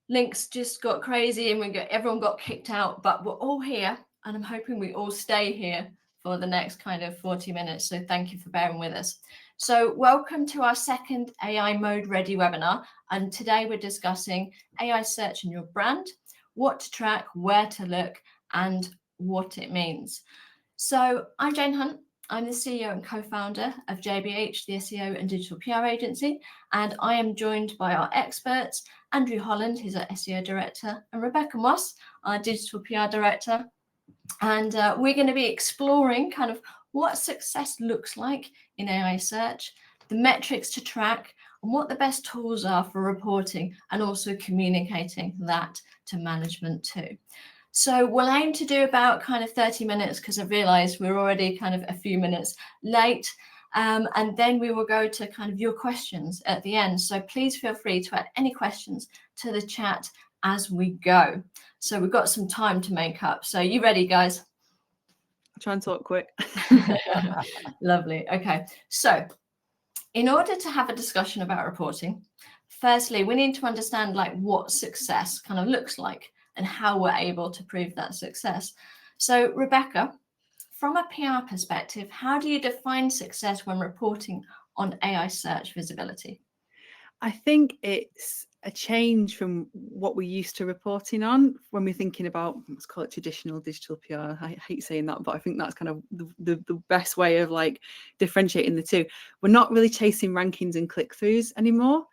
links just got crazy and everyone got kicked out, but we're all here and I'm hoping we all stay here for the next kind of 40 minutes. So thank you for bearing with us. So welcome to our second AI Mode Ready webinar. And today we're discussing AI search in your brand, what to track, where to look, and what it means. So I'm Jane Hunt. I'm the CEO and co-founder of JBH, the SEO and digital PR agency, and I am joined by our experts, Andrew Holland, who's our SEO director, and Rebecca Moss, our digital PR director. And we're going to be exploring kind of what success looks like in AI search, the metrics to track, and what the best tools are for reporting and also communicating that to management too. So we'll aim to do about kind of 30 minutes because I've realized we're already kind of a few minutes late. And then we will go to kind of your questions at the end. So please feel free to add any questions to the chat as we go. So we've got some time to make up. So you ready, guys? I'll try and talk quick. Lovely. Okay. So in order to have a discussion about reporting, firstly, we need to understand like what success kind of looks like and how we're able to prove that success. So Rebecca, from a PR perspective, how do you define success when reporting on AI search visibility? I think it's a change from what we're used to reporting on when we're thinking about, let's call it traditional digital PR. I hate saying that, but I think that's kind of the best way of like differentiating the two. We're not really chasing rankings and click-throughs anymore.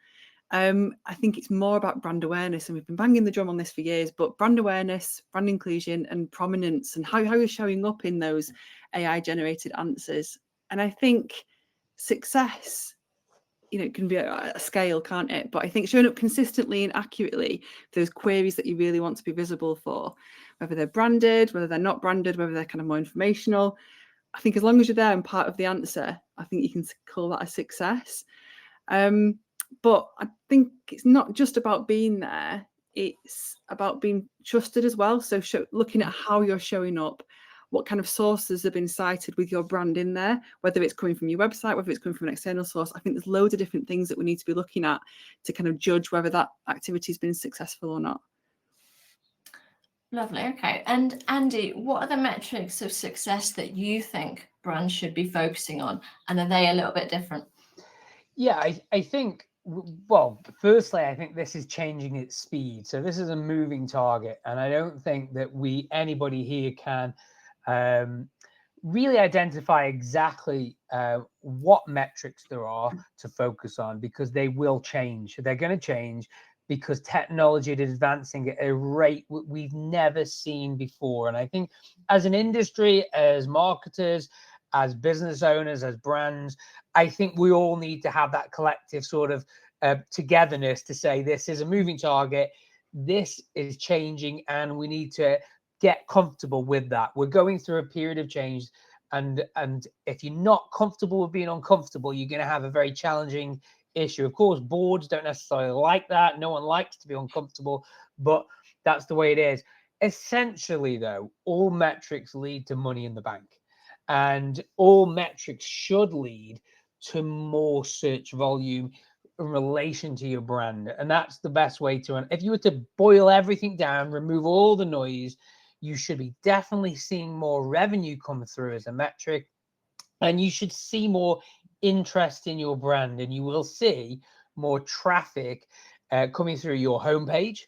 I think it's more about brand awareness, and we've been banging the drum on this for years, but brand awareness, brand inclusion and prominence and how you're showing up in those AI generated answers. And I think success, it can be a scale, can't it? But I think showing up consistently and accurately for those queries that you really want to be visible for, whether they're branded, whether they're not branded, whether they're kind of more informational, I think as long as you're there and part of the answer, I think you can call that a success. But I think it's not just about being there, it's about being trusted as well. So looking at how you're showing up, what kind of sources have been cited with your brand in there, whether it's coming from your website, whether it's coming from an external source. I think there's loads of different things that we need to be looking at to kind of judge whether that activity has been successful or not. Lovely. Okay. And Andy, what are the metrics of success that you think brands should be focusing on? And are they a little bit different? Yeah, I think, well, firstly, I think this is changing its speed. So this is a moving target. And I don't think that anybody here can really identify exactly what metrics there are to focus on, because they will change. They're going to change because technology is advancing at a rate we've never seen before. And I think as an industry, as marketers, as business owners, as brands, I think we all need to have that collective sort of togetherness to say this is a moving target, this is changing, and we need to get comfortable with that. We're going through a period of change, and if you're not comfortable with being uncomfortable, you're going to have a very challenging issue. Of course, boards don't necessarily like that. No one likes to be uncomfortable, but that's the way it is. Essentially, though, all metrics lead to money in the bank. And all metrics should lead to more search volume in relation to your brand. And that's the best way to run. If you were to boil everything down, remove all the noise, you should be definitely seeing more revenue come through as a metric. And you should see more interest in your brand. And you will see more traffic coming through your homepage.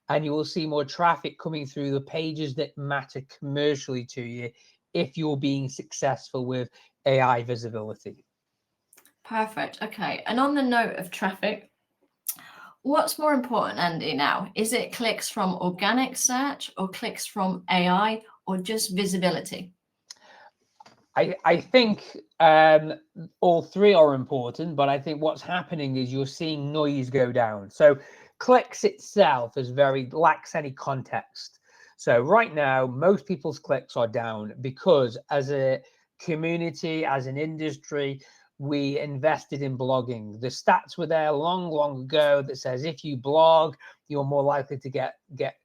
And you will see more traffic coming through the pages that matter commercially to you, if you're being successful with AI visibility. Perfect. Okay. And on the note of traffic, what's more important, Andy, now? Is it clicks from organic search or clicks from AI or just visibility? I think all three are important, but I think what's happening is you're seeing noise go down. So clicks itself lacks any context. So right now, most people's clicks are down because as a community, as an industry, we invested in blogging. The stats were there long, long ago that says if you blog, you're more likely to get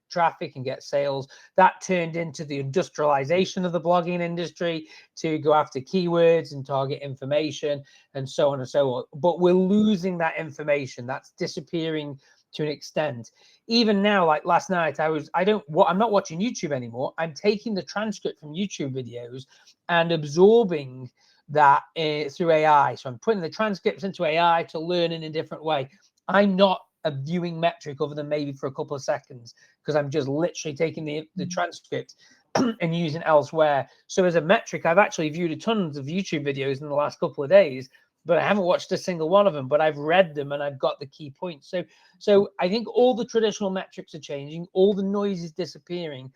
traffic and get sales. That turned into the industrialization of the blogging industry to go after keywords and target information and so on and so on. But we're losing that information. That's disappearing to an extent. Even now, like last night, I'm not watching YouTube anymore. I'm taking the transcript from YouTube videos and absorbing that through AI. So I'm putting the transcripts into AI to learn in a different way. I'm not a viewing metric other than maybe for a couple of seconds, because I'm just literally taking the transcript and using it elsewhere. So as a metric, I've actually viewed tons of YouTube videos in the last couple of days, but I haven't watched a single one of them, but I've read them and I've got the key points. So I think all the traditional metrics are changing, all the noise is disappearing,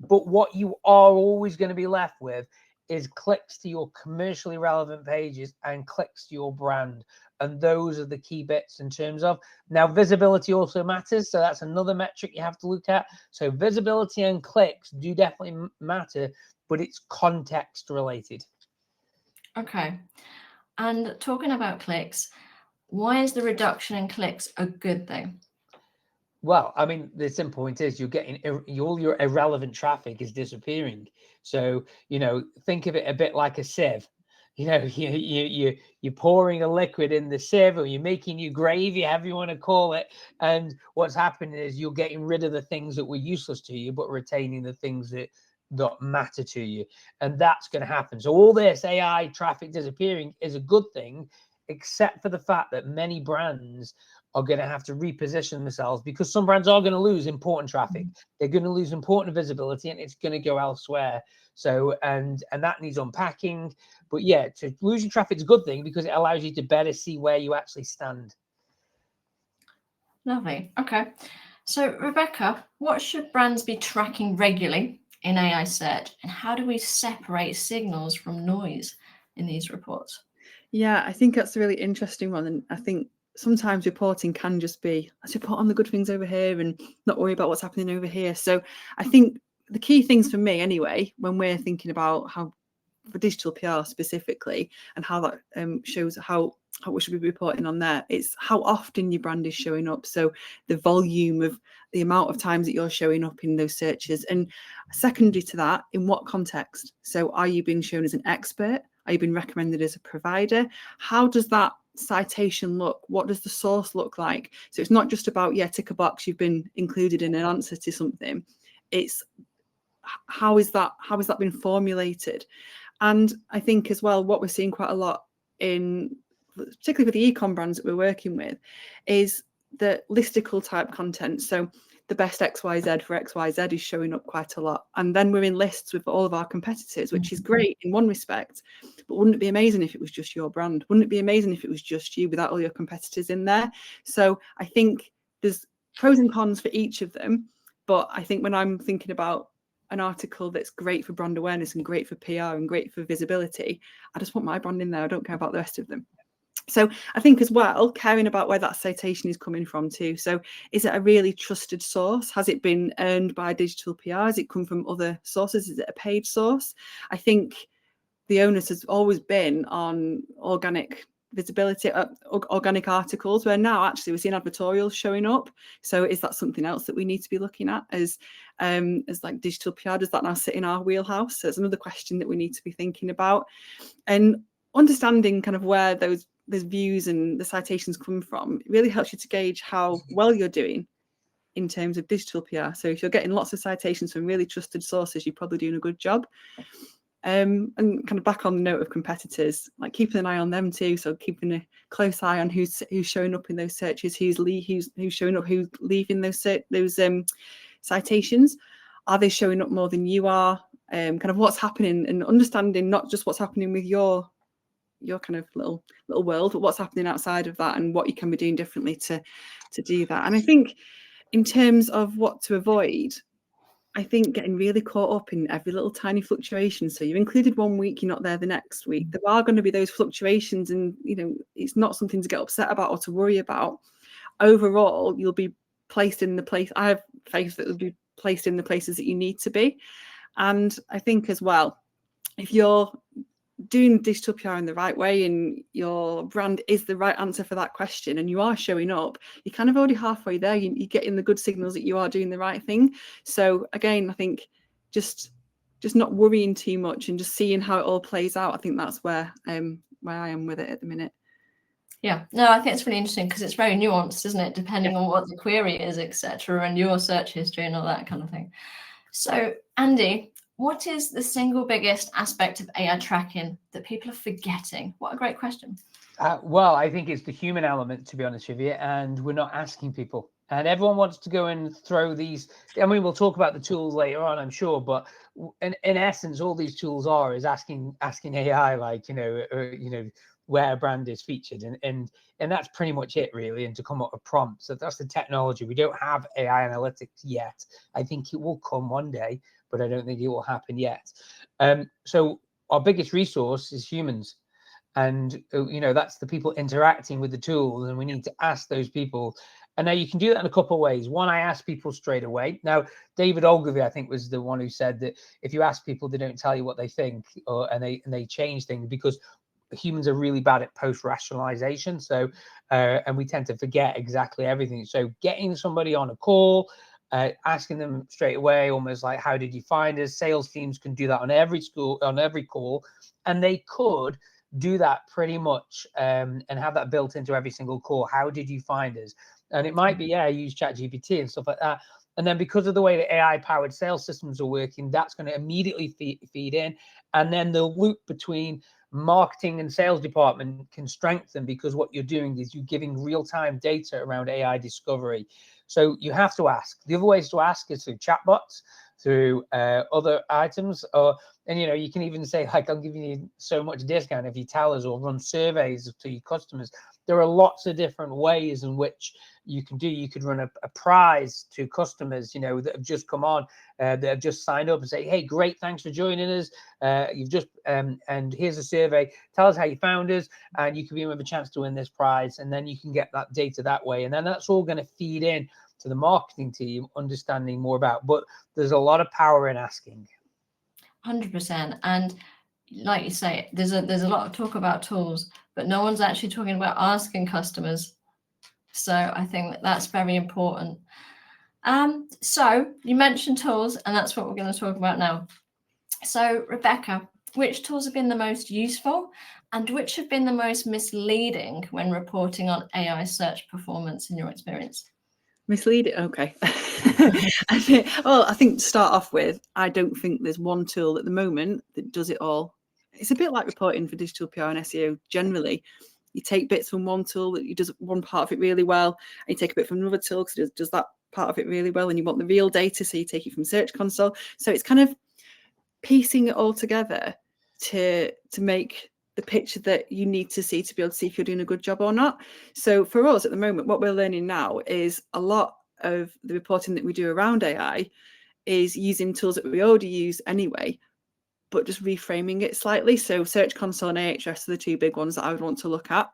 but what you are always going to be left with is clicks to your commercially relevant pages and clicks to your brand. And those are the key bits in terms of, now visibility also matters. So that's another metric you have to look at. So visibility and clicks do definitely matter, but it's context related. Okay. And talking about clicks, why is the reduction in clicks a good thing? Well, I mean, the simple point is you're getting all your irrelevant traffic is disappearing. So, think of it a bit like a sieve. You're pouring a liquid in the sieve, or you're making your gravy, however you want to call it. And what's happening is you're getting rid of the things that were useless to you, but retaining the things that matter to you. And that's going to happen. So all this AI traffic disappearing is a good thing, except for the fact that many brands are going to have to reposition themselves, because some brands are going to lose important traffic. They're going to lose important visibility, and it's going to go elsewhere. So, and that needs unpacking. But yeah, to losing traffic is a good thing because it allows you to better see where you actually stand. Lovely. Okay. So Rebecca, what should brands be tracking regularly in AI search, and how do we separate signals from noise in these reports? Yeah, I think that's a really interesting one. And I think sometimes reporting can just be, let's report on the good things over here and not worry about what's happening over here. So I think the key things for me anyway, when we're thinking about how for digital PR specifically, and how that shows how we should be reporting on there, it's how often your brand is showing up. So the volume of the amount of times that you're showing up in those searches, and secondary to that, in what context. So are you being shown as an expert? Are you being recommended as a provider? How does that citation look? What does the source look like? So it's not just about, tick a box, you've been included in an answer to something. It's how is that been formulated? And I think as well, what we're seeing quite a lot in, particularly with the e-com brands that we're working with, is the listicle type content. So the best XYZ for XYZ is showing up quite a lot. And then we're in lists with all of our competitors, which is great in one respect. But wouldn't it be amazing if it was just your brand? Wouldn't it be amazing if it was just you without all your competitors in there? So I think there's pros and cons for each of them. But I think when I'm thinking about an article that's great for brand awareness and great for PR and great for visibility, I just want my brand in there. I don't care about the rest of them. So I think as well, caring about where that citation is coming from too. So is it a really trusted source? Has it been earned by digital PR? Has it come from other sources? Is it a paid source? I think the onus has always been on organic visibility, organic articles, where now actually we're seeing advertorials showing up. So is that something else that we need to be looking at as like digital PR? Does that now sit in our wheelhouse? So it's another question that we need to be thinking about, and understanding kind of where those views and the citations come from. It really helps you to gauge how well you're doing in terms of digital PR. So if you're getting lots of citations from really trusted sources, you're probably doing a good job. And kind of back on the note of competitors, like keeping an eye on them too. So keeping a close eye on who's showing up in those searches, who's showing up, who's leaving those citations. Are they showing up more than you are? Kind of what's happening, and understanding not just what's happening with your kind of little world, but what's happening outside of that, and what you can be doing differently to do that. And I think in terms of what to avoid, I think getting really caught up in every little tiny fluctuation. So you're included one week, you're not there the next week. There are going to be those fluctuations, and it's not something to get upset about or to worry about. Overall, you'll be placed in the place. I have faith that you'll be placed in the places that you need to be. And I think as well, if you're doing digital PR in the right way and your brand is the right answer for that question, and you are showing up, you're kind of already halfway there. You're getting the good signals that you are doing the right thing. So again, I think just not worrying too much and just seeing how it all plays out. I think that's where I am with it at the minute. Yeah, no, I think it's really interesting because it's very nuanced, isn't it? Depending on what the query is, etc., and your search history and all that kind of thing. So, Andy, what is the single biggest aspect of AI tracking that people are forgetting? What a great question. Well, I think it's the human element, to be honest with you, and we're not asking people. And everyone wants to go and throw these. I mean, we'll talk about the tools later on, I'm sure, but in essence, all these tools is asking AI, like, where a brand is featured, and that's pretty much it, really, and to come up with prompts. So that's the technology. We don't have AI analytics yet. I think it will come one day, but I don't think it will happen yet. So our biggest resource is humans. And that's the people interacting with the tools, and we need to ask those people. And now you can do that in a couple of ways. One, I ask people straight away. Now, David Ogilvy, I think, was the one who said that if you ask people, they don't tell you what they think, and they change things, because humans are really bad at post-rationalization. So and we tend to forget exactly everything. So getting somebody on a call, asking them straight away, almost like, how did you find us? Sales teams can do that on every call, and they could do that pretty much, and have that built into every single call. How did you find us? And it might be, use ChatGPT and stuff like that. And then because of the way the AI-powered sales systems are working, that's going to immediately feed in. And then the loop between marketing and sales department can strengthen, because what you're doing is you're giving real-time data around AI discovery. So you have to ask. The other ways to ask is through chatbots, through other items, and you can even say, like, I'm giving you so much discount if you tell us, or run surveys to your customers. There are lots of different ways in which you can do. You could run a prize to customers, that have just come on, that have just signed up, and say, hey, great, thanks for joining us. You've just and here's a survey. Tell us how you found us, and you can be with a chance to win this prize. And then you can get that data that way, and then that's all going to feed in to the marketing team, understanding more about. But there's a lot of power in asking. 100%. And like you say, there's a lot of talk about tools, but no one's actually talking about asking customers. So I think that's very important. So you mentioned tools, and that's what we're going to talk about now. So Rebecca, which tools have been the most useful, and which have been the most misleading when reporting on AI search performance in your experience? Misleading. Okay. I think to start off with, I don't think there's one tool at the moment that does it all. It's a bit like reporting for digital PR and SEO generally. You take bits from one tool that does one part of it really well, and you take a bit from another tool because it does that part of it really well, and you want the real data, so you take it from Search Console. So it's kind of piecing it all together to make the picture that you need to see to be able to see if you're doing a good job or not. So for us at the moment, what we're learning now is a lot of the reporting that we do around AI is using tools that we already use anyway, but just reframing it slightly. So Search Console and Ahrefs are the two big ones that I would want to look at.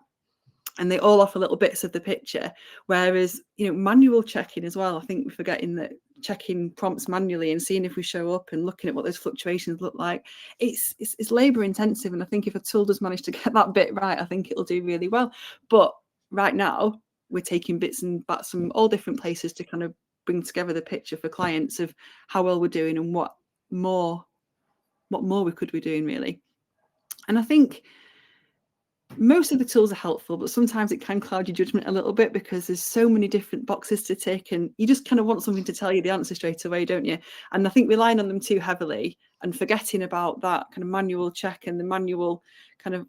And they all offer little bits of the picture. Whereas, manual checking as well, I think we're forgetting that checking prompts manually and seeing if we show up and looking at what those fluctuations look like, it's labor intensive. And I think if a tool does manage to get that bit right, I think it'll do really well. But right now, we're taking bits and bats from all different places to kind of bring together the picture for clients of how well we're doing and what more we could be doing, really. And I think most of the tools are helpful, but sometimes it can cloud your judgment a little bit because there's so many different boxes to tick, and you just kind of want something to tell you the answer straight away, don't you? And I think relying on them too heavily and forgetting about that kind of manual check and the manual kind of,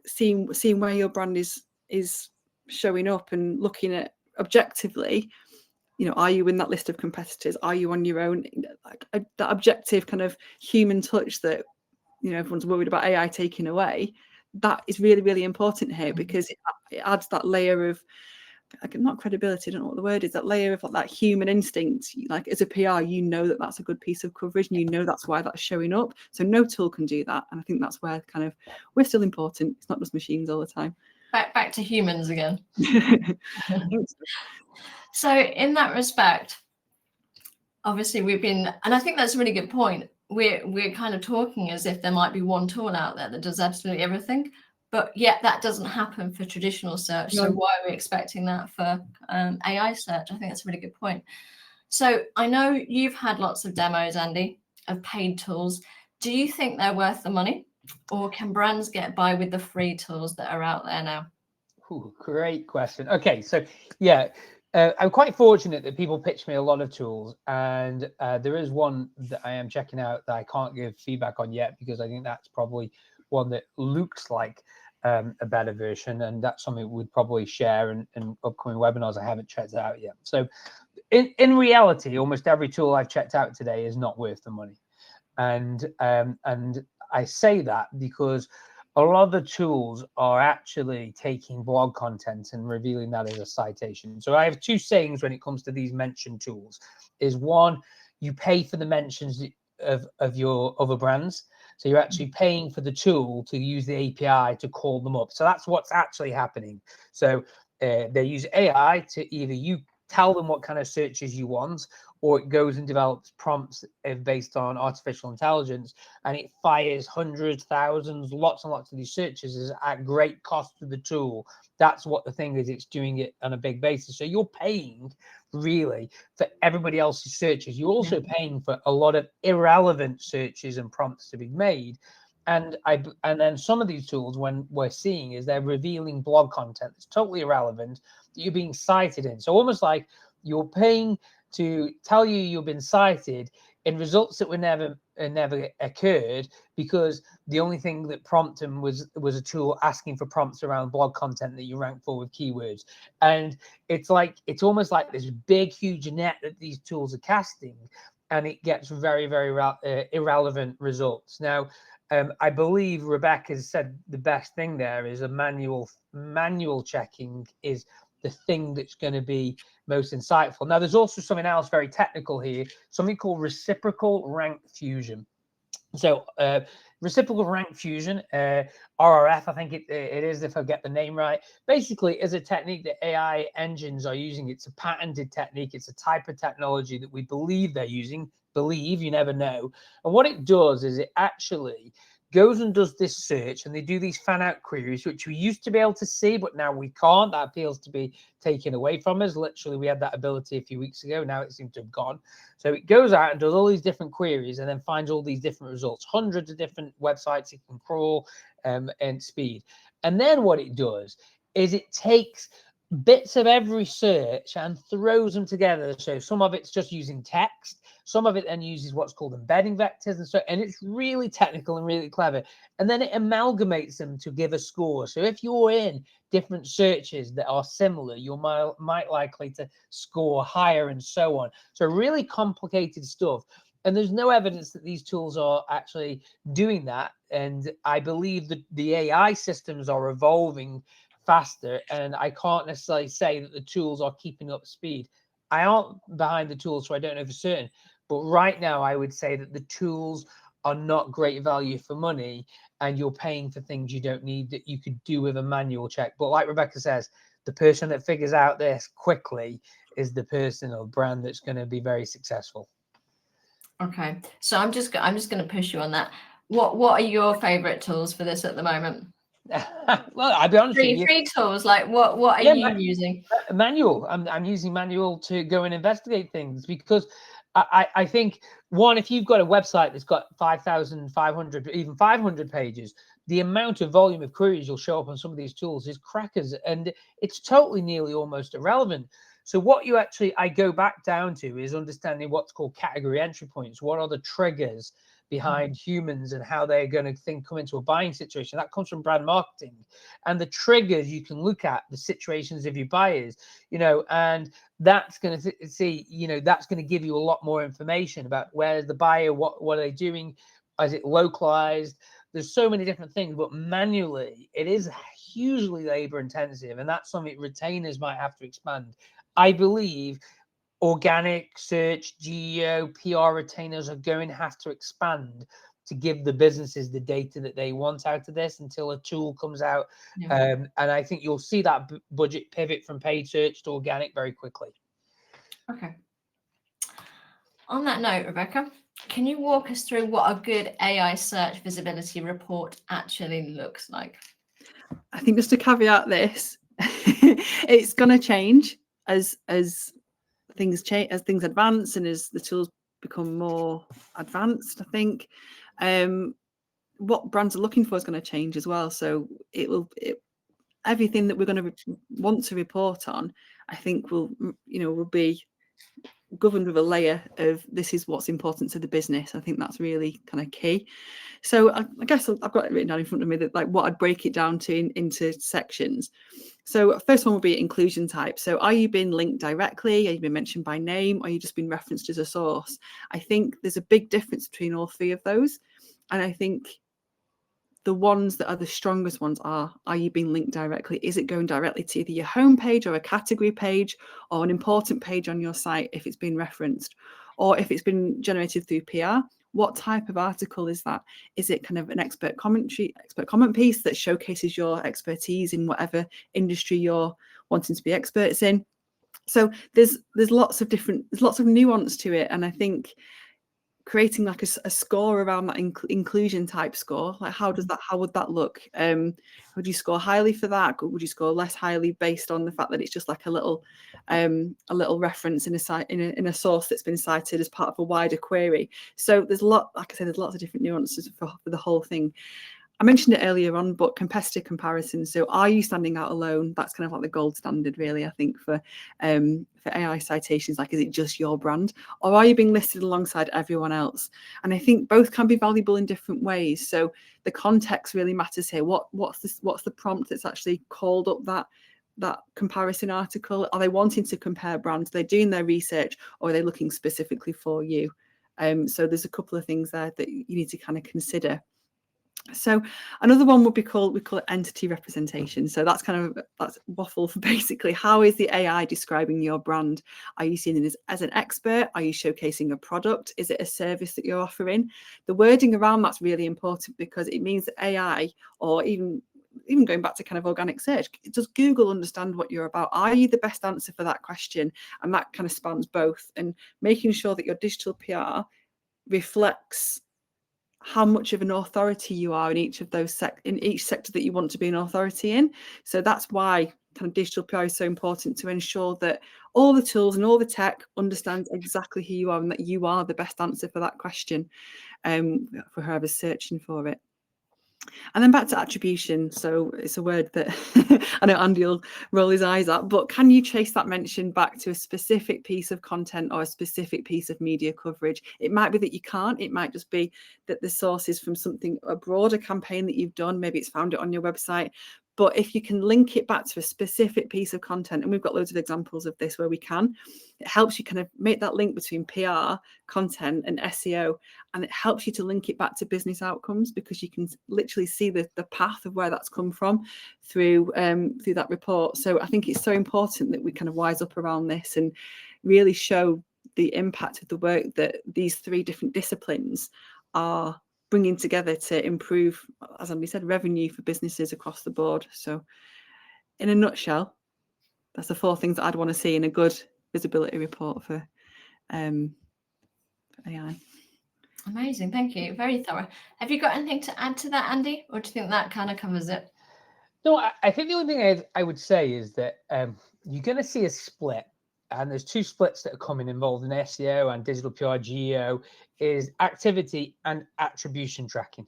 seeing where your brand is showing up and looking at objectively, are you in that list of competitors? Are you on your own? Like that objective kind of human touch that, everyone's worried about AI taking away. That is really, really important here, because it adds that layer of, not credibility, I don't know what the word is, that layer of that human instinct. Like as a PR, that's a good piece of coverage, and that's why that's showing up. So no tool can do that. And I think that's where kind of we're still important. It's not just machines all the time. Back to humans again. So in that respect, obviously we've been, and I think that's a really good point. We're kind of talking as if there might be one tool out there that does absolutely everything, but yet that doesn't happen for traditional search. No. So why are we expecting that for AI search? I think that's a really good point. So I know you've had lots of demos, Andy, of paid tools. Do you think they're worth the money, or can brands get by with the free tools that are out there now? Ooh, great question. Okay, so yeah, I'm quite fortunate that people pitch me a lot of tools, and there is one that I am checking out that I can't give feedback on yet because I think that's probably one that looks like a better version, and that's something we'd probably share in upcoming webinars. I haven't checked it out yet. So in reality, almost every tool I've checked out today is not worth the money. And I say that because a lot of the tools are actually taking blog content and revealing that as a citation. So I have two sayings when it comes to these mention tools. Is one, you pay for the mentions of your other brands. So you're actually paying for the tool to use the API to call them up. So that's what's actually happening. So they use AI to either you tell them what kind of searches you want, or it goes and develops prompts based on artificial intelligence, and it fires hundreds, thousands, lots and lots of these searches at great cost to the tool. That's what the thing is. It's doing it on a big basis. So you're paying really for everybody else's searches. You're also paying for a lot of irrelevant searches and prompts to be made. And then some of these tools, when we're seeing, is they're revealing blog content that's totally irrelevant that you're being cited in. So almost like you're paying to tell you you've been cited in results that were never occurred, because the only thing that prompted them was a tool asking for prompts around blog content that you rank for with keywords. And it's almost like this big huge net that these tools are casting, and it gets very, very irrelevant results. Now, I believe Rebecca said the best thing there is a manual checking is the thing that's going to be most insightful. Now, there's also something else very technical here, something called reciprocal rank fusion. So reciprocal rank fusion, RRF, I think it is, if I get the name right, basically is a technique that AI engines are using. It's a patented technique. It's a type of technology that we believe they're using. Believe, you never know. And what it does is it actually goes and does this search, and they do these fan out queries, which we used to be able to see, but now we can't. That appeals to be taken away from us. Literally, we had that ability a few weeks ago. Now it seems to have gone. So it goes out and does all these different queries and then finds all these different results, hundreds of different websites it can crawl and speed. And then what it does is it takes bits of every search and throws them together. So some of it's just using text, some of it then uses what's called embedding vectors, and it's really technical and really clever. And then it amalgamates them to give a score. So if you're in different searches that are similar, you're might likely to score higher, and so on. So really complicated stuff. And there's no evidence that these tools are actually doing that. And I believe that the AI systems are evolving faster, and I can't necessarily say that the tools are keeping up speed. I aren't behind the tools, so I don't know for certain. But right now, I would say that the tools are not great value for money, and you're paying for things you don't need that you could do with a manual check. But like Rebecca says, the person that figures out this quickly is the person or brand that's going to be very successful. Okay, so I'm just going to push you on that. What are your favorite tools for this at the moment? Well, I'll be honest with you. Free tools, like what are you using? Manual. I'm using manual to go and investigate things, because I think, one, if you've got a website that's got 5,500, even 500 pages, the amount of volume of queries you'll show up on some of these tools is crackers, and it's totally nearly almost irrelevant. So what I go back down to is understanding what's called category entry points. What are the triggers behind humans and how they're going to come into a buying situation? That comes from brand marketing, and the triggers you can look at the situations of your buyers, and that's going to see, that's going to give you a lot more information about where's the buyer, what are they doing, is it localized? There's so many different things, but manually it is hugely labor intensive, and that's something retainers might have to expand. I believe organic search, GEO, PR retainers are going to have to expand to give the businesses the data that they want out of this until a tool comes out. And I think you'll see that budget pivot from paid search to organic very quickly. Okay. On that note, Rebecca, can you walk us through what a good AI search visibility report actually looks like? I think just to caveat this, it's going to change as things change, as things advance, and as the tools become more advanced. I think what brands are looking for is going to change as well. So everything that we're going to want to report on, I think will be governed with a layer of this is what's important to the business. I think that's really kind of key. So I guess I've got it written down in front of me that like what I'd break it down to into sections. So first one will be inclusion type. So are you being linked directly? Are you being mentioned by name? Or are you just being referenced as a source? I think there's a big difference between all three of those. And I think the ones that are the strongest ones are you being linked directly? Is it going directly to either your homepage or a category page or an important page on your site if it's been referenced? Or if it's been generated through PR, what type of article is that? Is it kind of an expert comment piece that showcases your expertise in whatever industry you're wanting to be experts in? So there's lots of nuance to it. And I think creating like a score around that inclusion type score, like how would that look? Would you score highly for that? Or would you score less highly based on the fact that it's just like a little reference in a source that's been cited as part of a wider query? So there's like I said, there's lots of different nuances for the whole thing. I mentioned it earlier on, but competitor comparison. So are you standing out alone? That's kind of like the gold standard, really, I think, for AI citations. Like, is it just your brand? Or are you being listed alongside everyone else? And I think both can be valuable in different ways. So the context really matters here. What's the prompt that's actually called up that comparison article? Are they wanting to compare brands? Are they doing their research, or are they looking specifically for you? So there's a couple of things there that you need to kind of consider. So another one would be we call it entity representation. So that's waffle for basically how is the AI describing your brand? Are you seeing it as an expert? Are you showcasing a product? Is it a service that you're offering? The wording around that's really important because it means that AI, or even going back to kind of organic search, does Google understand what you're about? Are you the best answer for that question? And that kind of spans both, and making sure that your digital PR reflects how much of an authority you are in each of those in each sector that you want to be an authority in. So that's why kind of digital PR is so important, to ensure that all the tools and all the tech understands exactly who you are and that you are the best answer for that question for whoever's searching for it. And then back to attribution. So it's a word that I know Andy will roll his eyes at, but can you trace that mention back to a specific piece of content or a specific piece of media coverage? It might be that you can't. It might just be that the source is from a broader campaign that you've done. Maybe it's found it on your website. But if you can link it back to a specific piece of content, and we've got loads of examples of this where we can, it helps you kind of make that link between PR, content, and SEO. And it helps you to link it back to business outcomes, because you can literally see the path of where that's come from through that report. So I think it's so important that we kind of wise up around this and really show the impact of the work that these three different disciplines are bringing together to improve, as Andy said, revenue for businesses across the board. So in a nutshell, that's the 4 things that I'd want to see in a good visibility report for AI. Amazing, thank you. Very thorough. Have you got anything to add to that, Andy, or do you think that kind of covers it? No, I think the only thing I would say is that you're going to see a split, and there's 2 splits that are coming involved in SEO and digital PR geo, is activity and attribution tracking.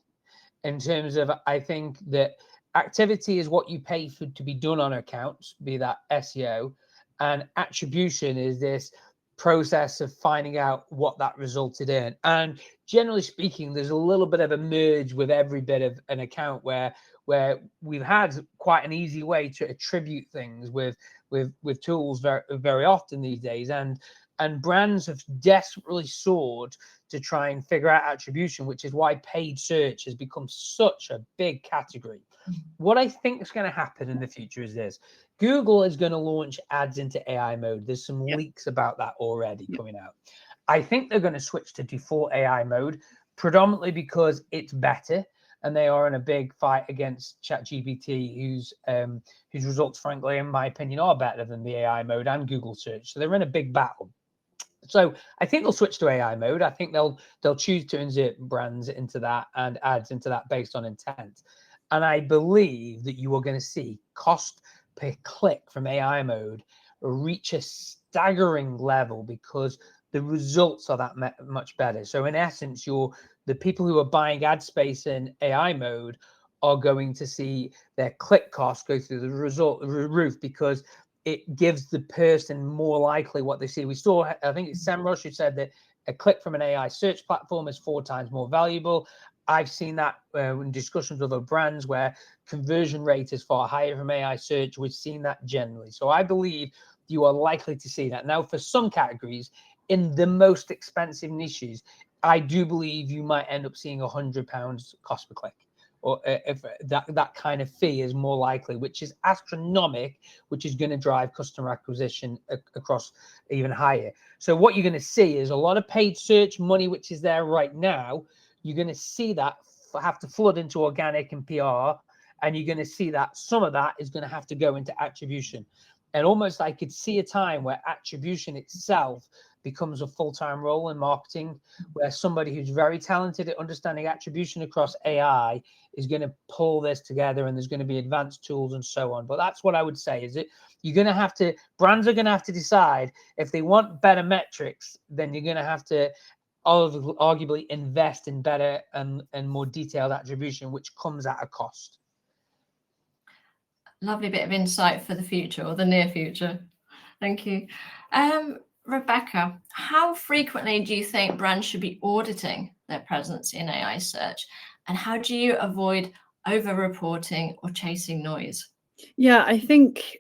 In terms of, I think that activity is what you pay for to be done on accounts, be that SEO, and attribution is this process of finding out what that resulted in. And generally speaking, there's a little bit of a merge with every bit of an account where we've had quite an easy way to attribute things with tools very, very often these days, and brands have desperately sought to try and figure out attribution, which is why paid search has become such a big category. What I think is going to happen in the future is this: Google is going to launch ads into AI mode. There's some leaks about that already coming out. I think they're going to switch to default AI mode, predominantly because it's better, and they are in a big fight against ChatGPT, whose results, frankly, in my opinion, are better than the AI mode and Google search. So they're in a big battle. So I think they'll switch to AI mode. I think they'll choose to insert brands into that and ads into that based on intent. And I believe that you are going to see cost per click from AI mode reach a staggering level because the results are that much better. So in essence, the people who are buying ad space in AI mode are going to see their click costs go through the roof, because it gives the person more likely what they see. We saw, I think it's Sam Rush who said that a click from an AI search platform is 4 times more valuable. I've seen that in discussions with other brands where conversion rate is far higher from AI search. We've seen that generally. So I believe you are likely to see that. Now, for some categories, in the most expensive niches, I do believe you might end up seeing £100 cost per click, or if that kind of fee is more likely, which is astronomical, which is going to drive customer acquisition across even higher. So what you're going to see is a lot of paid search money, which is there right now. You're going to see that have to flood into organic and PR, and you're going to see that some of that is going to have to go into attribution. And almost I could see a time where attribution itself becomes a full-time role in marketing, where somebody who's very talented at understanding attribution across AI is going to pull this together, and there's going to be advanced tools and so on. But that's what I would say, is you're going to have to, brands are going to have to decide if they want better metrics, then you're going to have to arguably invest in better and more detailed attribution, which comes at a cost. Lovely bit of insight for the future, or the near future. Thank you. Rebecca, how frequently do you think brands should be auditing their presence in AI search? And how do you avoid over-reporting or chasing noise? Yeah, I think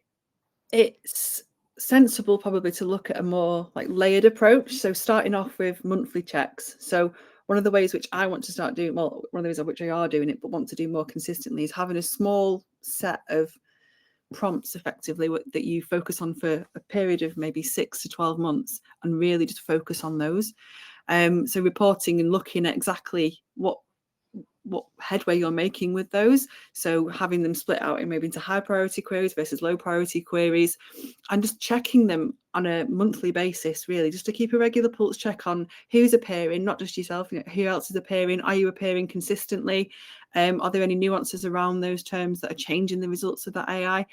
it's sensible probably to look at a more like layered approach. So starting off with monthly checks. So one of the ways which I want to start doing, well, one of the ways which I are doing it, but want to do more consistently, is having a small set of prompts effectively that you focus on for a period of maybe 6 to 12 months and really just focus on those. So reporting and looking at exactly what headway you're making with those. So having them split out in maybe into high priority queries versus low priority queries, and just checking them on a monthly basis, really, just to keep a regular pulse check on who's appearing, not just yourself, who else is appearing, are you appearing consistently, are there any nuances around those terms that are changing the results of that AI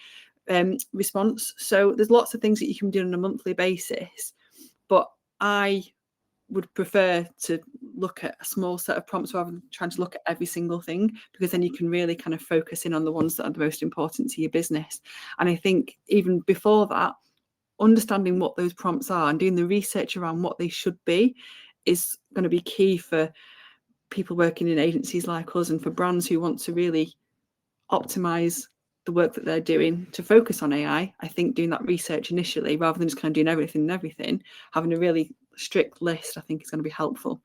response. So there's lots of things that you can do on a monthly basis, but I would prefer to look at a small set of prompts rather than trying to look at every single thing, because then you can really kind of focus in on the ones that are the most important to your business. And I think even before that, understanding what those prompts are and doing the research around what they should be is going to be key for people working in agencies like us, and for brands who want to really optimize the work that they're doing to focus on AI. I think doing that research initially, rather than just kind of doing everything, having a really strict list, I think is going to be helpful.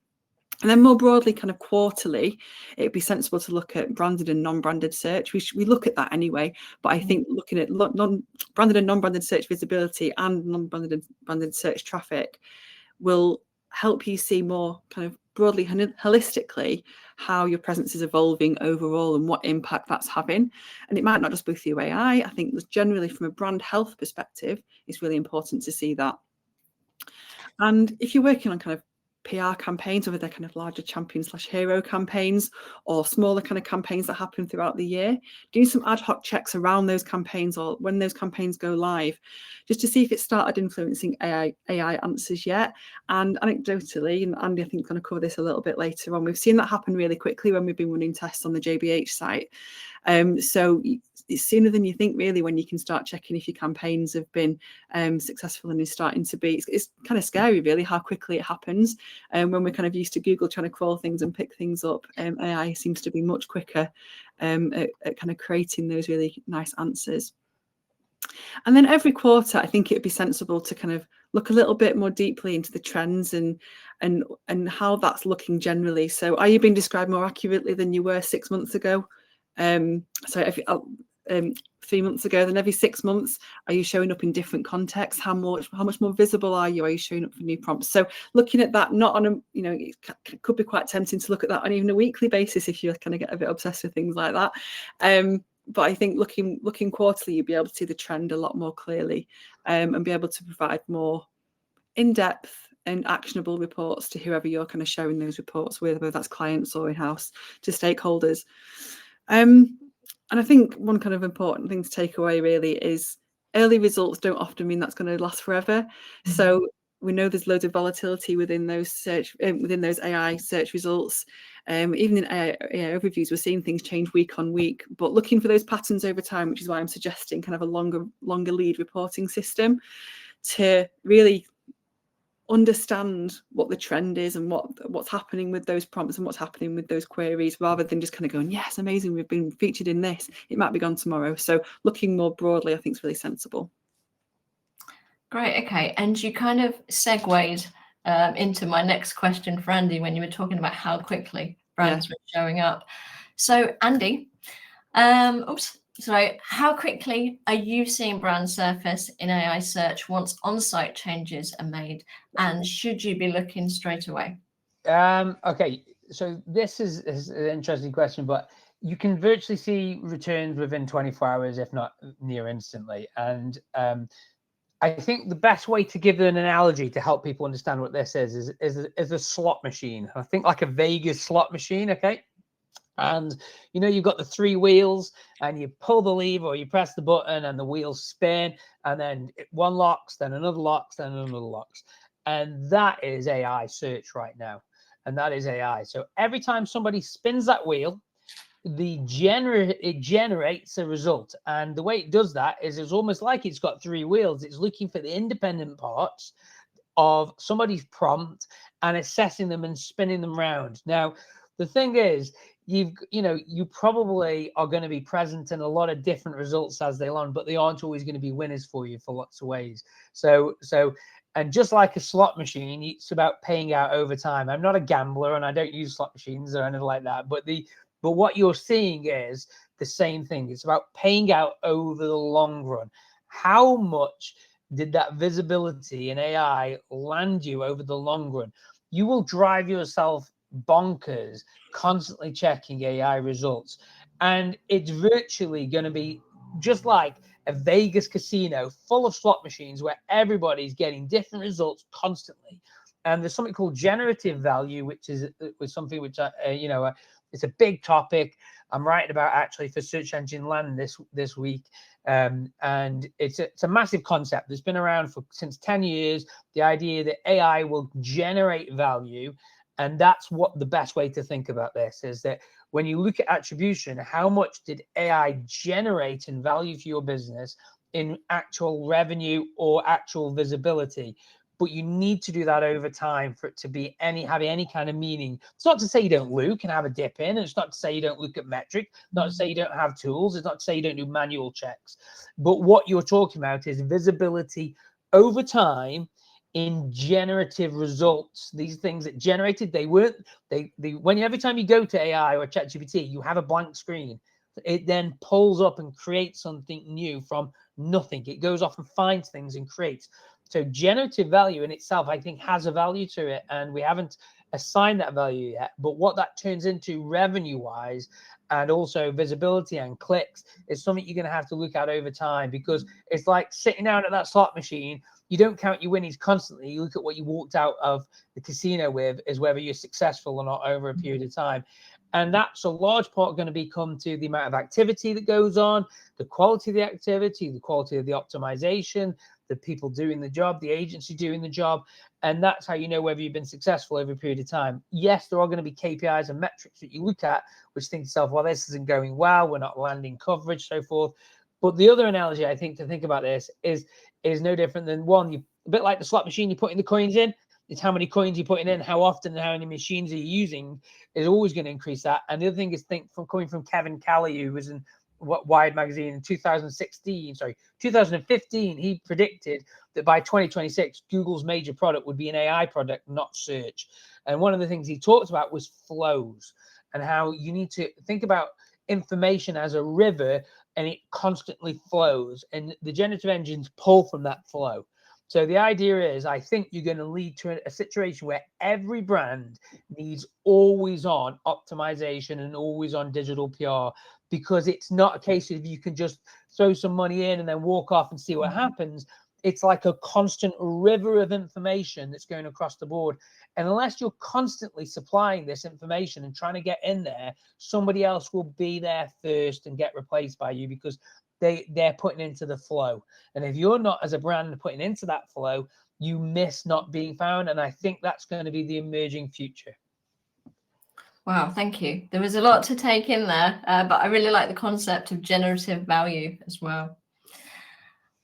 And then more broadly, kind of quarterly, it'd be sensible to look at branded and non-branded search. We look at that anyway, but I think looking at branded and non-branded search visibility and non-branded and branded search traffic will help you see more kind of broadly, holistically, how your presence is evolving overall and what impact that's having. And it might not just be through AI. I think generally from a brand health perspective, it's really important to see that. And if you're working on kind of PR campaigns, whether they're kind of larger champion/hero campaigns or smaller kind of campaigns that happen throughout the year, do some ad hoc checks around those campaigns or when those campaigns go live, just to see if it started influencing AI answers yet. And anecdotally, and Andy I think is going to cover this a little bit later on, we've seen that happen really quickly when we've been running tests on the JBH site. So it's sooner than you think, really, when you can start checking if your campaigns have been successful and is starting to be. It's kind of scary, really, how quickly it happens. When we're kind of used to Google trying to crawl things and pick things up, AI seems to be much quicker at kind of creating those really nice answers. And then every quarter, I think it'd be sensible to kind of look a little bit more deeply into the trends and how that's looking generally. So are you being described more accurately than you were 6 months ago? So 3 months ago, then every 6 months, are you showing up in different contexts? How much more visible are you? Are you showing up for new prompts? So looking at that, not on a, it could be quite tempting to look at that on even a weekly basis if you kind of get a bit obsessed with things like that. But I think looking quarterly, you'll be able to see the trend a lot more clearly, and be able to provide more in-depth and actionable reports to whoever you're kind of sharing those reports with, whether that's clients or in-house to stakeholders. And I think one kind of important thing to take away really is early results don't often mean that's going to last forever. So We know there's loads of volatility within those AI search results. Even in AI overviews, we're seeing things change week on week, but looking for those patterns over time, which is why I'm suggesting kind of a longer lead reporting system to really understand what the trend is and what's happening with those prompts and what's happening with those queries, rather than just kind of going, yes, amazing, we've been featured in this, it might be gone tomorrow. So looking more broadly, I think, is really sensible. Great. Okay. And you kind of segued into my next question for Andy when you were talking about how quickly brands were showing up. So Andy, how quickly are you seeing brands surface in AI search once on-site changes are made, and should you be looking straight away? Okay, so this is an interesting question, but you can virtually see returns within 24 hours, if not near instantly. And I think the best way to give an analogy to help people understand what this is a slot machine. I think like a Vegas slot machine, okay? And you've got the 3 wheels, and you pull the lever or you press the button and the wheels spin, and then one locks, then another locks, then another locks. And that is AI search right now. And that is AI. So every time somebody spins that wheel, it generates a result. And the way it does that is it's almost like it's got 3 wheels. It's looking for the independent parts of somebody's prompt and assessing them and spinning them around. Now, the thing is, you probably are going to be present in a lot of different results as they learn, but they aren't always going to be winners for you for lots of ways. So and just like a slot machine, it's about paying out over time. I'm not a gambler and I don't use slot machines or anything like that, but what you're seeing is the same thing. It's about paying out over the long run. How much did that visibility in AI land you over the long run? You will drive yourself bonkers constantly checking AI results. And it's virtually going to be just like a Vegas casino full of slot machines where everybody's getting different results constantly. And there's something called generative value, which is something which it's a big topic. I'm writing about actually for Search Engine Land this week. And it's a massive concept that's been around since 10 years. The idea that AI will generate value. And that's what the best way to think about this is, that when you look at attribution, how much did AI generate in value for your business in actual revenue or actual visibility? But you need to do that over time for it to be have any kind of meaning. It's not to say you don't look and have a dip in. And it's not to say you don't look at metric. Not to say you don't have tools. It's not to say you don't do manual checks. But what you're talking about is visibility over time in generative results. These things that generated, every time you go to AI or ChatGPT, you have a blank screen. It then pulls up and creates something new from nothing. It goes off and finds things and creates. So generative value in itself, I think, has a value to it, and we haven't assigned that value yet. But what that turns into revenue-wise and also visibility and clicks is something you're going to have to look at over time, because it's like sitting down at that slot machine. You don't count your winnings constantly. You look at what you walked out of the casino with, is whether you're successful or not over a period of time. And that's a large part going to become to the amount of activity that goes on, the quality of the activity, the quality of the optimization, the people doing the job, the agency doing the job. And that's how you know whether you've been successful over a period of time. Yes, there are going to be KPIs and metrics that you look at, which think to yourself, well, this isn't going well, we're not landing coverage, so forth. But the other analogy I think to think about this is no different than a bit like the slot machine, you're putting the coins in. It's how many coins you're putting in, how often, and how many machines are you using is always going to increase that. And the other thing is, coming from Kevin Kelly, who was in Wired magazine in 2015, he predicted that by 2026, Google's major product would be an AI product, not search. And one of the things he talked about was flows, and how you need to think about information as a river, and it constantly flows, and the generative engines pull from that flow. So the idea is, I think you're going to lead to a situation where every brand needs always on optimization and always on digital PR, because it's not a case of you can just throw some money in and then walk off and see what happens. It's like a constant river of information that's going across the board. And unless you're constantly supplying this information and trying to get in there, somebody else will be there first and get replaced by you, because they're putting into the flow. And if you're not, as a brand, putting into that flow, you miss not being found. And I think that's going to be the emerging future. Wow, thank you. There was a lot to take in there, but I really like the concept of generative value as well.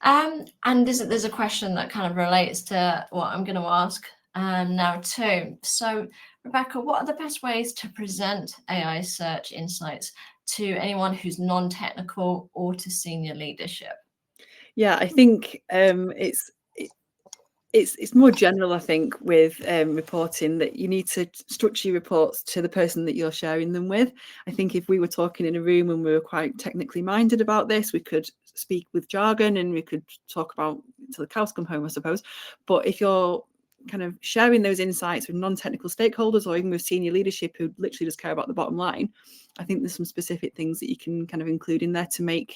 And there's a question that kind of relates to what I'm going to ask now too. So, Rebecca, what are the best ways to present AI search insights to anyone who's non-technical or to senior leadership? Yeah, I think it's more general, I think, with reporting, that you need to structure your reports to the person that you're sharing them with. I think if we were talking in a room and we were quite technically minded about this, we could speak with jargon and we could talk about till the cows come home, I suppose. But if you're kind of sharing those insights with non-technical stakeholders or even with senior leadership who literally just care about the bottom line, I think there's some specific things that you can kind of include in there to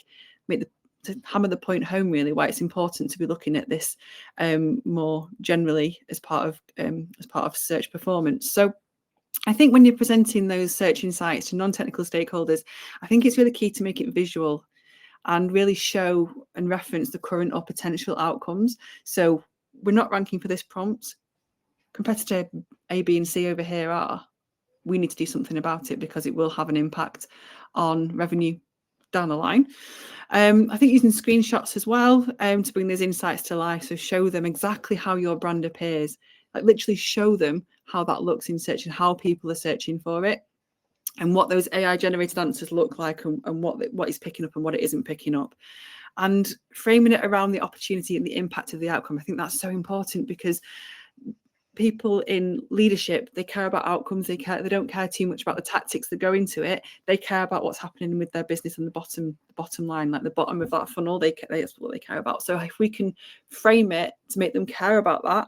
hammer the point home, really, why it's important to be looking at this more generally as part of search performance. So I think when you're presenting those search insights to non-technical stakeholders, I think it's really key to make it visual and really show and reference the current or potential outcomes. So we're not ranking for this prompt. Competitor A, B, and C over here are. We need to do something about it because it will have an impact on revenue down the line. I think using screenshots as well to bring those insights to life. So show them exactly how your brand appears, like literally show them how that looks in search and how people are searching for it and what those AI generated answers look like and what is picking up and what it isn't picking up. And framing it around the opportunity and the impact of the outcome. I think that's so important because people in leadership, they care about outcomes. They don't care too much about the tactics that go into it. They care about what's happening with their business and the bottom line, like the bottom of that funnel. That's what they care about. So if we can frame it to make them care about that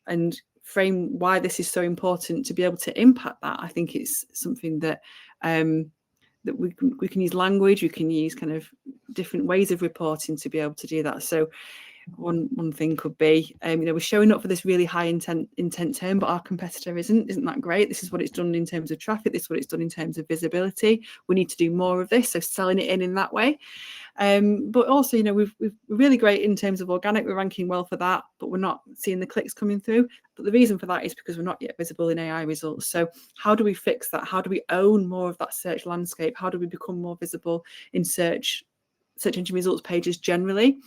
and frame why this is so important to be able to impact that, I think it's something that that we can use language, we can use kind of different ways of reporting to be able to do that. So one thing could be, we're showing up for this really high intent term, but our competitor isn't that great. This is what it's done in terms of traffic. This is what it's done in terms of visibility. We need to do more of this. So selling it in that way. But also, we're really great in terms of organic. We're ranking well for that, but we're not seeing the clicks coming through. But the reason for that is because we're not yet visible in AI results. So how do we fix that? How do we own more of that search landscape? How do we become more visible in search engine results pages generally?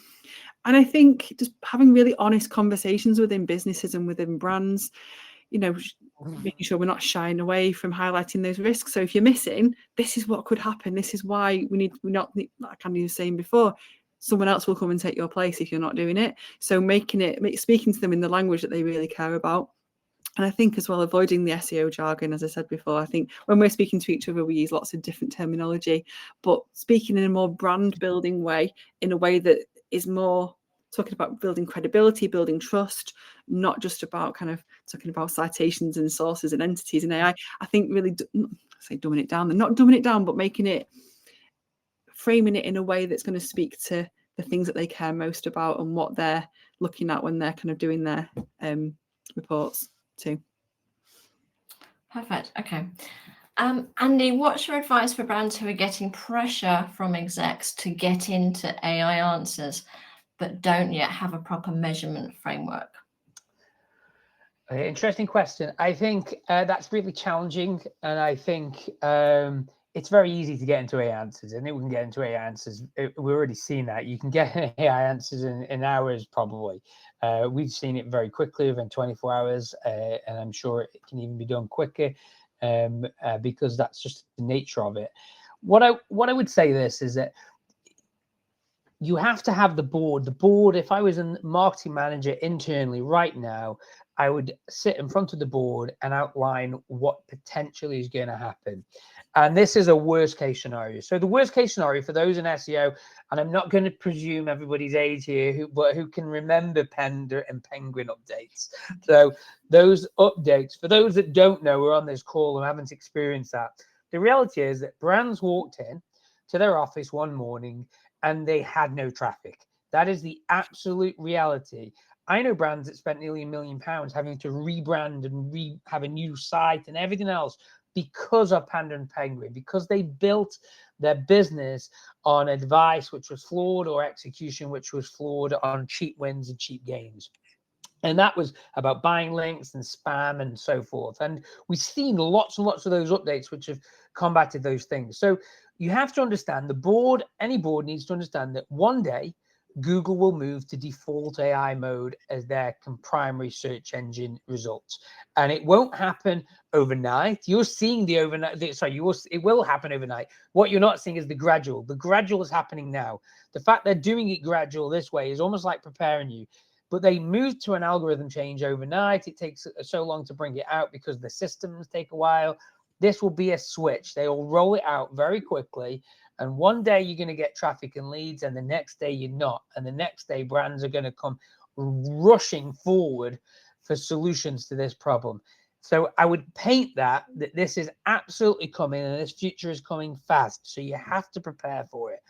And I think just having really honest conversations within businesses and within brands, making sure we're not shying away from highlighting those risks. So if you're missing, this is what could happen. This is why we not, like Andy was saying before, someone else will come and take your place if you're not doing it. So speaking to them in the language that they really care about. And I think as well, avoiding the SEO jargon, as I said before. I think when we're speaking to each other, we use lots of different terminology, but speaking in a more brand building way, in a way that is more talking about building credibility, building trust, not just about kind of talking about citations and sources and entities in AI. I think really, dumbing it down. They're not dumbing it down, but framing it in a way that's going to speak to the things that they care most about and what they're looking at when they're kind of doing their reports too. Perfect. Okay. Andy, what's your advice for brands who are getting pressure from execs to get into AI answers, but don't yet have a proper measurement framework? Interesting question. I think that's really challenging. And I think it's very easy to get into AI answers. I think we can get into AI answers. We've already seen that. You can get AI answers in hours, probably. We've seen it very quickly within 24 hours. And I'm sure it can even be done quicker because that's just the nature of it. What I would say this is that you have to have the board. The board, if I was a marketing manager internally right now, I would sit in front of the board and outline what potentially is going to happen. And this is a worst case scenario. So the worst case scenario for those in SEO, and I'm not going to presume everybody's age here, who can remember Panda and Penguin updates. So those updates, for those that don't know, we're on this call and haven't experienced that. The reality is that brands walked in to their office one morning and they had no traffic. That is the absolute reality. I know brands that spent nearly £1 million having to rebrand and have a new site and everything else because of Panda and Penguin, because they built their business on advice which was flawed or execution which was flawed on cheap wins and cheap gains. And that was about buying links and spam and so forth. And we've seen lots and lots of those updates which have combated those things. So you have to understand, any board needs to understand that one day Google will move to default AI mode as their primary search engine results. And it won't happen overnight. You're seeing the overnight, it will happen overnight. What you're not seeing is the gradual. The gradual is happening now. The fact they're doing it gradual this way is almost like preparing you. But they moved to an algorithm change overnight. It takes so long to bring it out because the systems take a while. This will be a switch. They will roll it out very quickly. And one day you're going to get traffic and leads, and the next day you're not. And the next day brands are going to come rushing forward for solutions to this problem. So I would paint that this is absolutely coming, and this future is coming fast. So you have to prepare for it.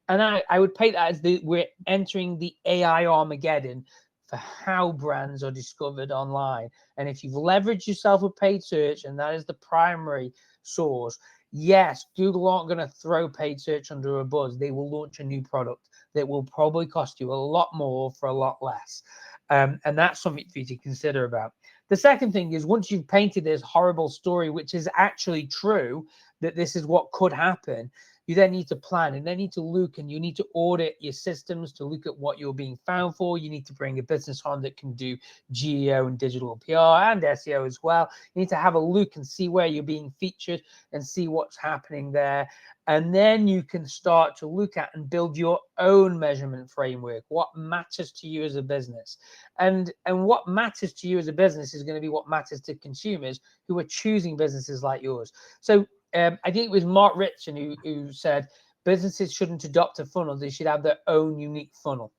And I would paint that as we're entering the AI Armageddon for how brands are discovered online. And if you've leveraged yourself with paid search, and that is the primary source, yes, Google aren't going to throw paid search under a bus. They will launch a new product that will probably cost you a lot more for a lot less. And that's something for you to consider about. The second thing is, once you've painted this horrible story, which is actually true, that this is what could happen, you then need to plan, and then need to look, and you need to audit your systems to look at what you're being found for. You need to bring a business on that can do GEO and digital PR and SEO as well. You need to have a look and see where you're being featured and see what's happening there. And then you can start to look at and build your own measurement framework. What matters to you as a business? And what matters to you as a business is going to be what matters to consumers who are choosing businesses like yours. So I think it was Mark Ritson who said businesses shouldn't adopt a funnel. They should have their own unique funnel.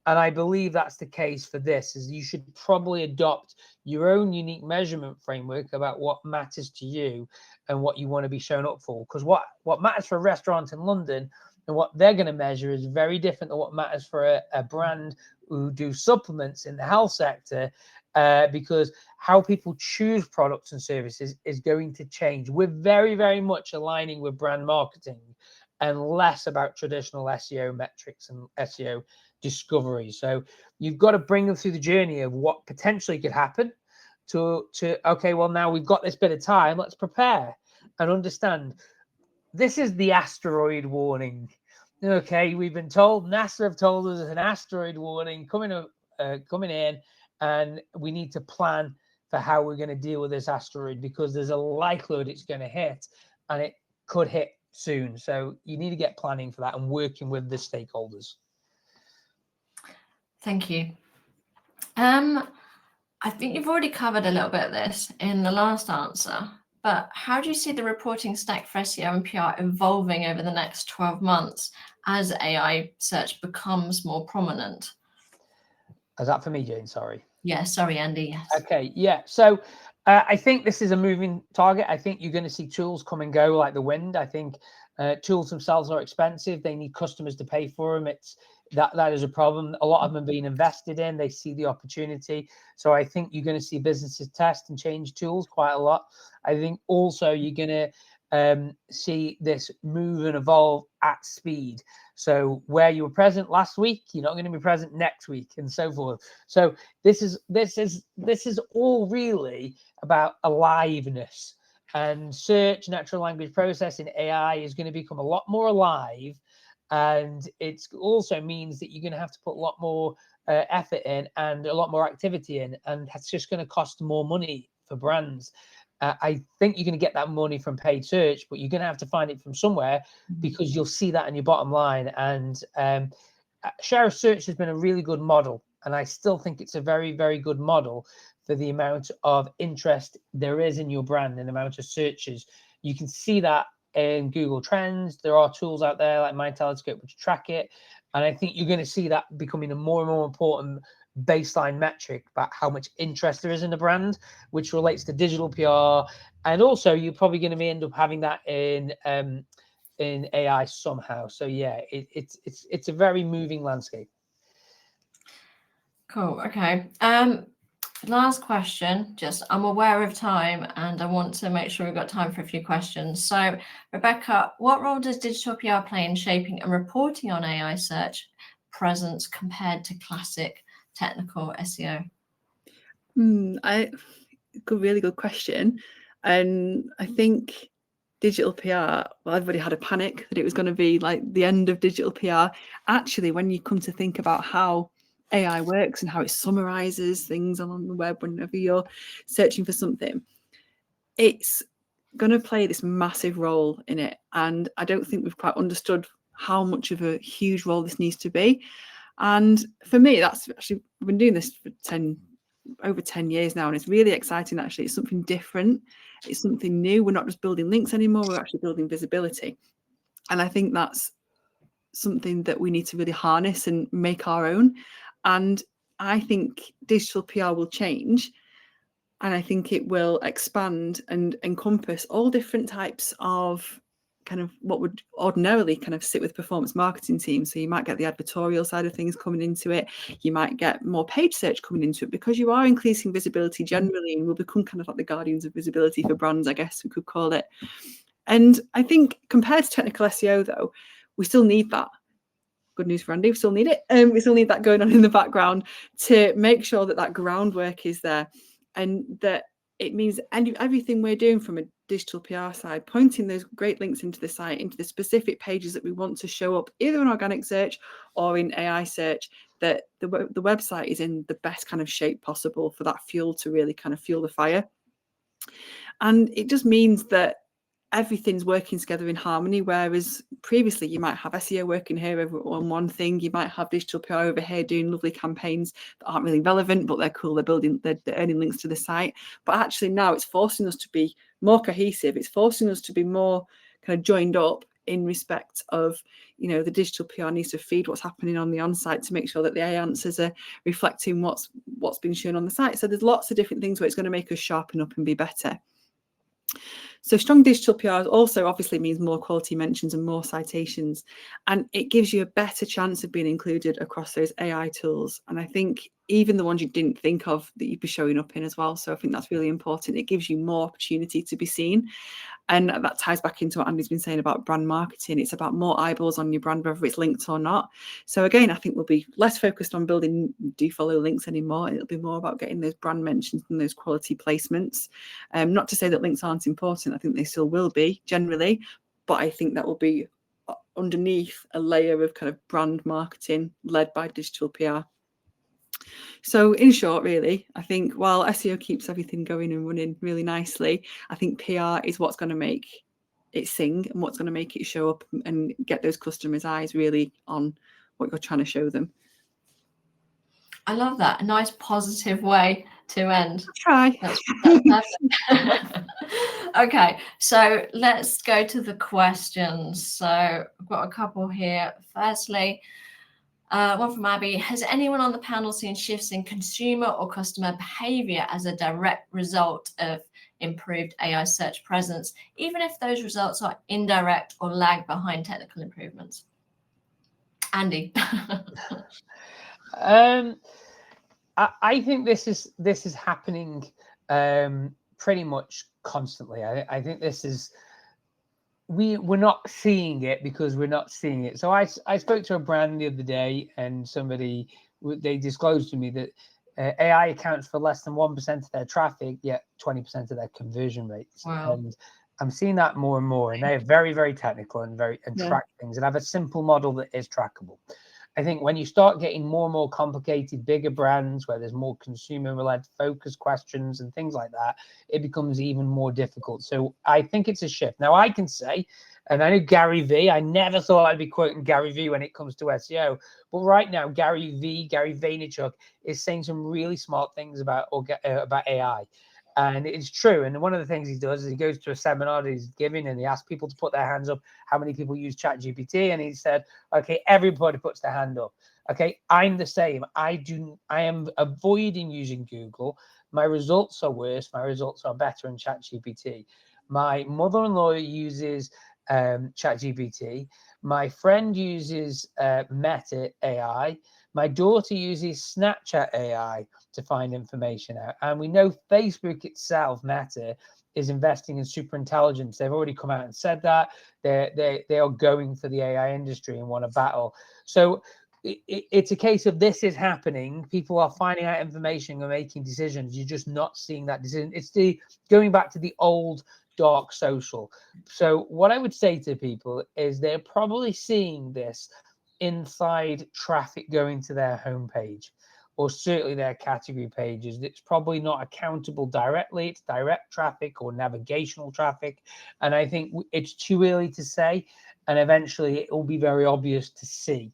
And I believe that's the case for this, is you should probably adopt your own unique measurement framework about what matters to you and what you want to be shown up for. Because what matters for a restaurant in London and what they're going to measure is very different than what matters for a brand who do supplements in the health sector, because how people choose products and services is going to change. We're very, very much aligning with brand marketing and less about traditional SEO metrics and SEO discovery. So you've got to bring them through the journey of what potentially could happen to okay, well, now we've got this bit of time, let's prepare and understand. This is the asteroid warning. Okay, we've been told, NASA have told us there's an asteroid warning coming in, and we need to plan for how we're going to deal with this asteroid, because there's a likelihood it's going to hit, and it could hit soon. So you need to get planning for that and working with the stakeholders. Thank you. I think you've already covered a little bit of this in the last answer, but how do you see the reporting stack for SEO and PR evolving over the next 12 months as AI search becomes more prominent? Is that for me, Jane? Sorry. Yeah, sorry, Andy. Yes. Okay, yeah. So I think this is a moving target. I think you're going to see tools come and go like the wind. I think tools themselves are expensive. They need customers to pay for them. That is a problem. A lot of them are being invested in. They see the opportunity. So I think you're going to see businesses test and change tools quite a lot. I think also you're going to see this move and evolve at speed. So where you were present last week, you're not going to be present next week, and so forth. So this is all really about aliveness, and search, natural language processing, AI is going to become a lot more alive. And it also means that you're going to have to put a lot more effort in and a lot more activity in, and that's just going to cost more money for brands. I think you're going to get that money from paid search, but you're going to have to find it from somewhere, because you'll see that in your bottom line. And share of search has been a really good model, and I still think it's a very, very good model for the amount of interest there is in your brand and the amount of searches. You can see that in Google Trends. There are tools out there like MyTelescope which track it, and I think you're going to see that becoming a more and more important baseline metric about how much interest there is in the brand, which relates to digital PR. And also you're probably going to end up having that in AI somehow. So yeah, it's a very moving landscape. Cool. Okay. Last question, just I'm aware of time and I want to make sure we've got time for a few questions. So Rebecca, what role does digital PR play in shaping and reporting on AI search presence compared to classic technical SEO? Really good question. And I think digital PR, well, everybody had a panic that it was going to be like the end of digital PR. Actually, when you come to think about how AI works and how it summarizes things on the web whenever you're searching for something, it's going to play this massive role in it. And I don't think we've quite understood how much of a huge role this needs to be. And for me, that's actually, I've been doing this for over 10 years now, and it's really exciting. Actually, it's something different, it's something new. We're not just building links anymore, we're actually building visibility. And I think that's something that we need to really harness and make our own. And I think digital PR will change, and I think it will expand and encompass all different types of kind of what would ordinarily kind of sit with performance marketing teams. So you might get the advertorial side of things coming into it. You might get more paid search coming into it, because you are increasing visibility generally, and will become kind of like the guardians of visibility for brands, I guess we could call it. And I think compared to technical SEO, though, we still need that. Good news for Andy, we still need it. We still need that going on in the background to make sure that that groundwork is there, and that it means everything we're doing from a digital PR side, pointing those great links into the site, into the specific pages that we want to show up, either in organic search or in AI search, that the website is in the best kind of shape possible for that fuel to really kind of fuel the fire. And it just means that everything's working together in harmony, whereas previously you might have SEO working here on one thing, you might have digital PR over here doing lovely campaigns that aren't really relevant, but they're cool, they're earning links to the site. But actually now it's forcing us to be more cohesive, it's forcing us to be more kind of joined up in respect of, you know, the digital PR needs to feed what's happening on the on-site to make sure that the AI answers are reflecting what's been shown on the site. So there's lots of different things where it's going to make us sharpen up and be better. So strong digital PR also obviously means more quality mentions and more citations, and it gives you a better chance of being included across those AI tools. And I think even the ones you didn't think of that you'd be showing up in as well. So I think that's really important. It gives you more opportunity to be seen. And that ties back into what Andy's been saying about brand marketing. It's about more eyeballs on your brand, whether it's linked or not. So again, I think we'll be less focused on building do follow links anymore. It'll be more about getting those brand mentions and those quality placements. Not to say that links aren't important. I think they still will be generally, but I think that will be underneath a layer of kind of brand marketing led by digital PR. So in short, really, I think while SEO keeps everything going and running really nicely, I think PR is what's going to make it sing and what's going to make it show up and get those customers' eyes really on what you're trying to show them. I love that. A nice positive way to end. Try. That's perfect. Okay, so let's go to the questions. So I've got a couple here. Firstly, one from Abby. Has anyone on the panel seen shifts in consumer or customer behavior as a direct result of improved AI search presence, even if those results are indirect or lag behind technical improvements? Andy. I think this is happening pretty much constantly. I think this is we're not seeing it because we're not seeing it. So I spoke to a brand the other day, and they disclosed to me that AI accounts for less than 1% of their traffic, yet 20% of their conversion rates. Wow. And I'm seeing that more and more, and they're very, very technical and track things and have a simple model that is trackable. I think when you start getting more and more complicated, bigger brands where there's more consumer-led focus questions and things like that, it becomes even more difficult. So I think it's a shift. Now I can say, and I know Gary V, I never thought I'd be quoting Gary V when it comes to SEO, but right now Gary Vaynerchuk is saying some really smart things about AI. And it's true. And one of the things he does is he goes to a seminar that he's giving, and he asks people to put their hands up how many people use ChatGPT. And he said, okay, everybody puts their hand up. Okay, I'm the same. I am avoiding using Google. My results are worse. My results are better in ChatGPT. My mother-in-law uses ChatGPT. My friend uses Meta AI. My daughter uses Snapchat AI to find information out. And we know Facebook itself, Meta, is investing in super intelligence. They've already come out and said that. They are going for the AI industry and want a battle. So it's a case of this is happening. People are finding out information and making decisions. You're just not seeing that decision. It's the going back to the old dark social. So what I would say to people is they're probably seeing this inside traffic going to their homepage, or certainly their category pages. It's probably not accountable directly. It's direct traffic or navigational traffic. And I think it's too early to say. And eventually it will be very obvious to see.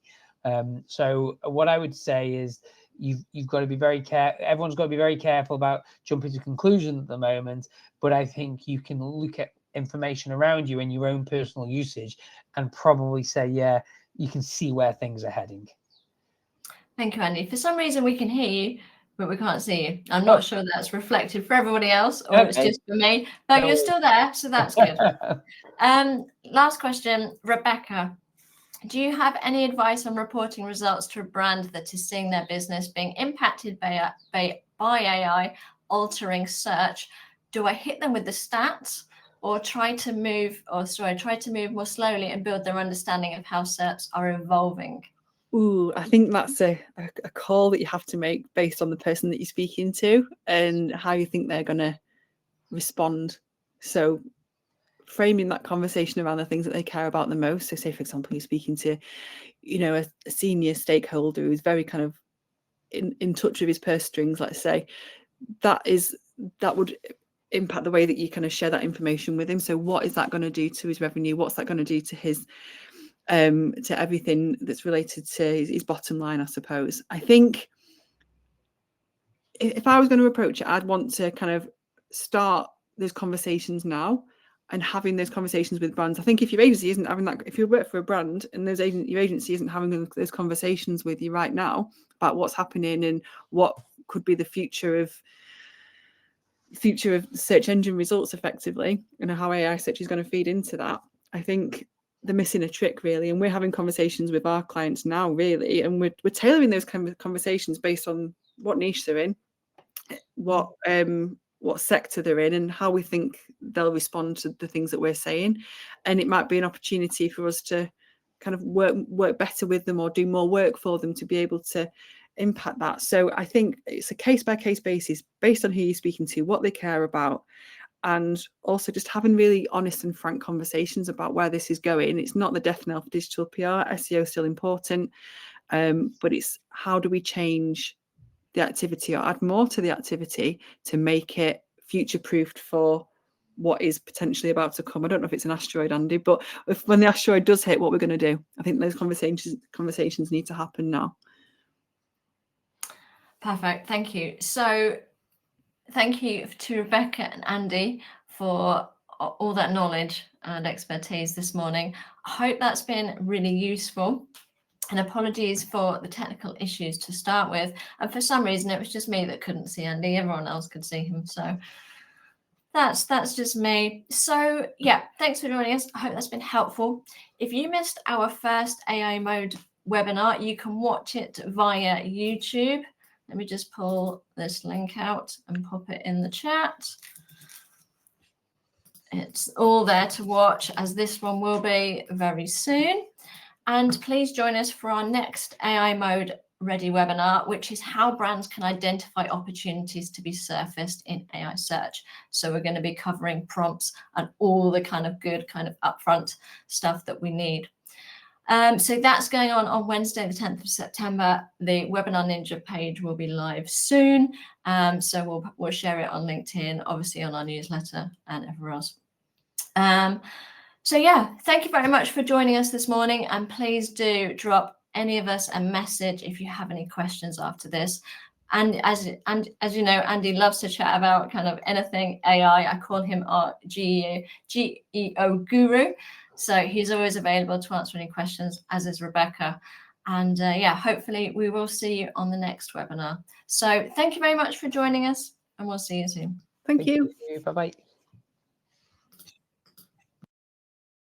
So what I would say is you've got to be very careful. Everyone's got to be very careful about jumping to conclusions at the moment. But I think you can look at information around you and your own personal usage and probably say, yeah, you can see where things are heading. Thank you, Andy. For some reason, we can hear you, but we can't see you. I'm not sure that's reflected for everybody else, or it's just for me, but you're still there, so that's good. Last question, Rebecca. Do you have any advice on reporting results to a brand that is seeing their business being impacted by AI altering search? Do I hit them with the stats, or try to move more slowly and build their understanding of how search are evolving? Ooh, I think that's a call that you have to make based on the person that you're speaking to and how you think they're going to respond. So framing that conversation around the things that they care about the most. So say, for example, you're speaking to, a senior stakeholder who's very kind of in touch with his purse strings, let's say, that would impact the way that you kind of share that information with him. So what is that going to do to his revenue? What's that going to do to his to everything that's related to his bottom line, I suppose. I think if I was going to approach it, I'd want to kind of start those conversations now and having those conversations with brands. I think if your agency isn't having that, if you work for a brand and your agency isn't having those conversations with you right now about what's happening and what could be the future of search engine results effectively and how AI search is going to feed into that, I think they're missing a trick, really. And we're having conversations with our clients now, really, and we're tailoring those kind of conversations based on what niche they're in, what sector they're in, and how we think they'll respond to the things that we're saying. And it might be an opportunity for us to kind of work better with them or do more work for them to be able to impact that. So I think it's a case-by-case basis based on who you're speaking to, what they care about, and also just having really honest and frank conversations about where this is going. It's not the death knell for digital PR. SEO is still important, but it's how do we change the activity or add more to the activity to make it future-proofed for what is potentially about to come. I don't know if it's an asteroid, Andy, but when the asteroid does hit, what we're going to do. I think those conversations need to happen now. Perfect. Thank you. So thank you to Rebecca and Andy for all that knowledge and expertise this morning. I hope that's been really useful. And apologies for the technical issues to start with. And for some reason, it was just me that couldn't see Andy. Everyone else could see him. So that's just me. So yeah, thanks for joining us. I hope that's been helpful. If you missed our first AI Mode webinar, you can watch it via YouTube. Let me just pull this link out and pop it in the chat. It's all there to watch, as this one will be very soon. And please join us for our next AI Mode Ready webinar, which is how brands can identify opportunities to be surfaced in AI search. So we're going to be covering prompts and all the kind of good kind of upfront stuff that we need. So that's going on Wednesday, the 10th of September. The Webinar Ninja page will be live soon. So we'll share it on LinkedIn, obviously on our newsletter and everywhere else. So yeah, thank you very much for joining us this morning. And please do drop any of us a message if you have any questions after this. And as you know, Andy loves to chat about kind of anything AI. I call him our GEO guru. So he's always available to answer any questions, as is Rebecca. And yeah, hopefully we will see you on the next webinar. So thank you very much for joining us, and we'll see you soon. Thank you. Bye-bye.